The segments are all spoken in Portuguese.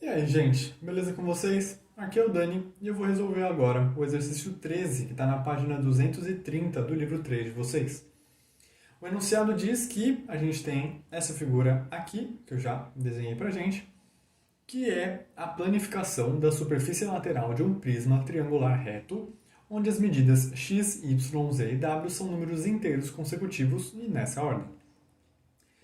E aí, gente, beleza com vocês? Aqui é o Dani e eu vou resolver agora o exercício 13, que está na página 230 do livro 3 de vocês. O enunciado diz que a gente tem essa figura aqui, que eu já desenhei pra gente, que é a planificação da superfície lateral de um prisma triangular reto, onde as medidas x, y, z e w são números inteiros consecutivos e nessa ordem.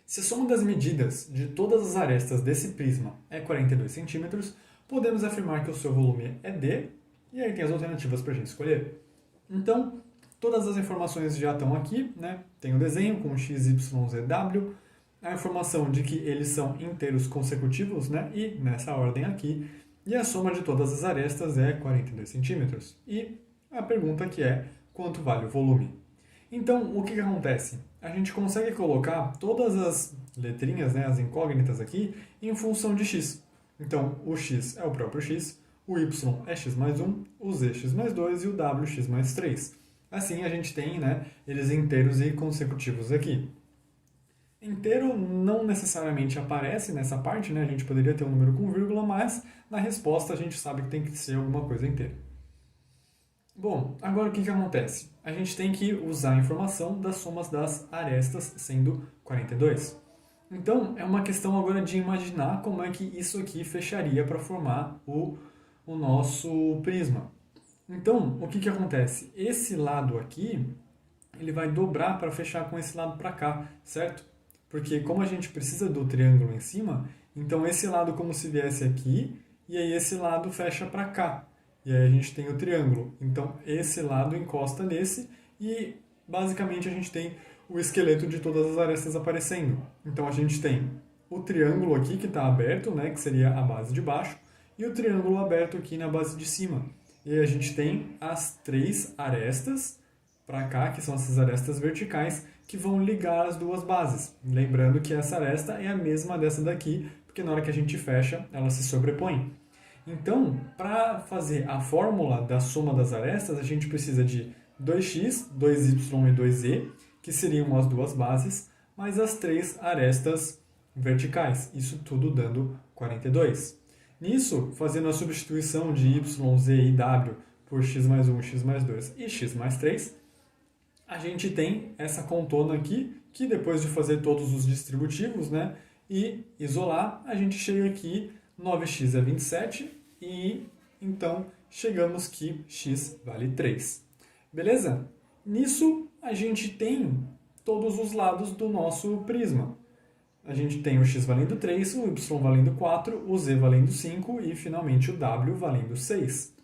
Se a soma das medidas de todas as arestas desse prisma é 42 centímetros, podemos afirmar que o seu volume é D, e aí tem as alternativas para a gente escolher. Então, todas as informações já estão aqui, né? Tem o desenho com x, y, z, w, a informação de que eles são inteiros consecutivos, né? E nessa ordem aqui, e a soma de todas as arestas é 42 centímetros. E a pergunta que é, quanto vale o volume? Então, o que acontece? A gente consegue colocar todas as letrinhas, né, as incógnitas aqui, em função de x. Então, o x é o próprio x, o y é x mais 1, o z x mais 2 e o w x mais 3. Assim, a gente tem, né, eles inteiros e consecutivos aqui. Inteiro não necessariamente aparece nessa parte, né? A gente poderia ter um número com vírgula, mas na resposta a gente sabe que tem que ser alguma coisa inteira. Bom, agora o que acontece? A gente tem que usar a informação das somas das arestas, sendo 42. Então, é uma questão agora de imaginar como é que isso aqui fecharia para formar o nosso prisma. Então, o que acontece? Esse lado aqui, ele vai dobrar para fechar com esse lado para cá, certo? Porque como a gente precisa do triângulo em cima, então esse lado como se viesse aqui, e aí esse lado fecha para cá. E aí a gente tem o triângulo. Então esse lado encosta nesse e basicamente a gente tem o esqueleto de todas as arestas aparecendo. Então a gente tem o triângulo aqui que está aberto, né, que seria a base de baixo, e o triângulo aberto aqui na base de cima. E aí a gente tem as três arestas para cá, que são essas arestas verticais, que vão ligar as duas bases. Lembrando que essa aresta é a mesma dessa daqui, porque na hora que a gente fecha, ela se sobrepõe. Então, para fazer a fórmula da soma das arestas, a gente precisa de 2x, 2y e 2z, que seriam as duas bases, mais as três arestas verticais. Isso tudo dando 42. Nisso, fazendo a substituição de y, z e w por x mais 1, x mais 2 e x mais 3, a gente tem essa contona aqui, que depois de fazer todos os distributivos, né, e isolar, a gente chega aqui, 9x é 27, e então chegamos que x vale 3. Beleza? Nisso, a gente tem todos os lados do nosso prisma. A gente tem o x valendo 3, o y valendo 4, o z valendo 5 e, finalmente, o w valendo 6.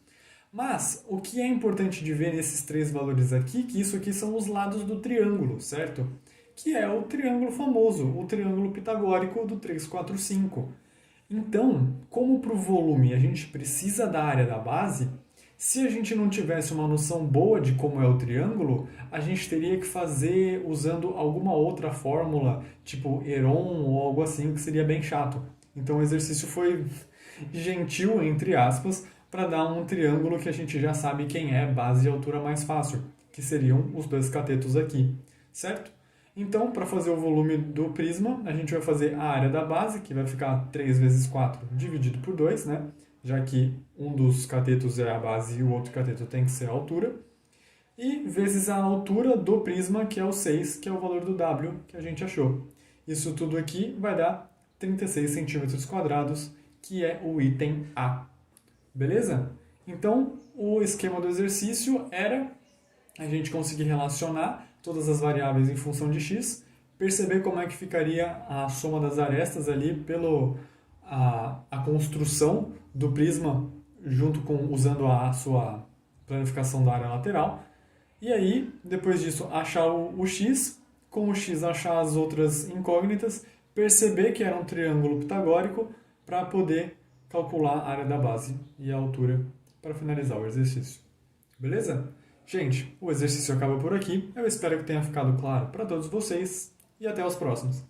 Mas o que é importante de ver nesses três valores aqui, que isso aqui são os lados do triângulo, certo? Que é o triângulo famoso, o triângulo pitagórico do 3, 4, 5. Então, como para o volume a gente precisa da área da base, se a gente não tivesse uma noção boa de como é o triângulo, a gente teria que fazer usando alguma outra fórmula, tipo Heron ou algo assim, que seria bem chato. Então o exercício foi gentil, entre aspas, para dar um triângulo que a gente já sabe quem é base e altura mais fácil, que seriam os dois catetos aqui, certo? Então, para fazer o volume do prisma, a gente vai fazer a área da base, que vai ficar 3 vezes 4 dividido por 2, né? Já que um dos catetos é a base e o outro cateto tem que ser a altura. E vezes a altura do prisma, que é o 6, que é o valor do W que a gente achou. Isso tudo aqui vai dar 36 centímetros quadrados, que é o item A. Beleza? Então, o esquema do exercício era a gente conseguir relacionar todas as variáveis em função de x, perceber como é que ficaria a soma das arestas ali pela a construção do prisma junto com usando a sua planificação da área lateral. E aí, depois disso, achar o x, com o x achar as outras incógnitas, perceber que era um triângulo pitagórico para poder calcular a área da base e a altura para finalizar o exercício. Beleza? Gente, o exercício acaba por aqui. Eu espero que tenha ficado claro para todos vocês e até os próximos.